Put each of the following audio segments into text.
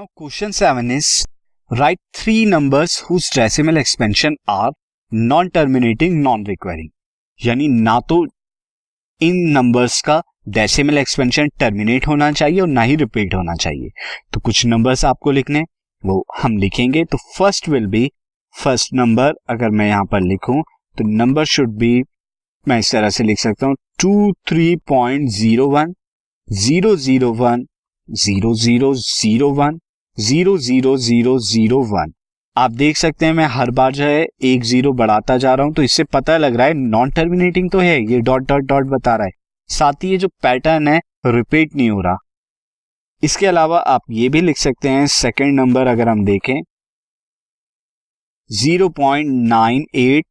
Now question 7 is write 3 numbers whose decimal expansion are non-terminating, non-recurring. यानी ना तो इन numbers का डेसिमल एक्सपेंशन टर्मिनेट होना चाहिए और ना ही रिपीट होना चाहिए. तो कुछ नंबर्स आपको लिखने वो हम लिखेंगे. तो first will be first number. अगर मैं यहां पर लिखूं तो नंबर शुड बी, मैं इस तरह से लिख सकता हूं 23.01 001 0001 00001. आप देख सकते हैं मैं हर बार जो है एक जीरो बढ़ाता जा रहा हूं, तो इससे पता लग रहा है नॉन टर्मिनेटिंग तो है, ये डॉट डॉट डॉट बता रहा है. साथ ही ये जो पैटर्न है रिपीट नहीं हो रहा. इसके अलावा आप ये भी लिख सकते हैं सेकंड नंबर अगर हम देखें 0.98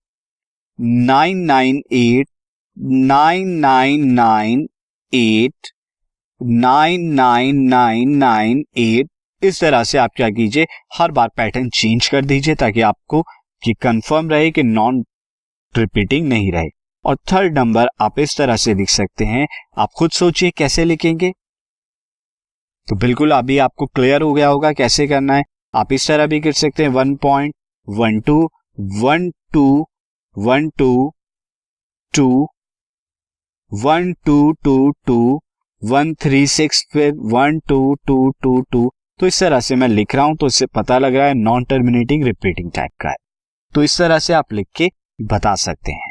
998 9998 99998. इस तरह से आप क्या कीजिए, हर बार पैटर्न चेंज कर दीजिए ताकि आपको ये कंफर्म रहे कि नॉन रिपीटिंग नहीं रहे. और थर्ड नंबर आप इस तरह से लिख सकते हैं. आप खुद सोचिए कैसे लिखेंगे. तो बिल्कुल अभी आपको क्लियर हो गया होगा कैसे करना है. आप इस तरह भी कर सकते हैं 1.12 12 12 2 1222 136 फिर 12222. तो इस तरह से मैं लिख रहा हूं तो इससे पता लग रहा है नॉन टर्मिनेटिंग रिपीटिंग टाइप का है. तो इस तरह से आप लिख के बता सकते हैं.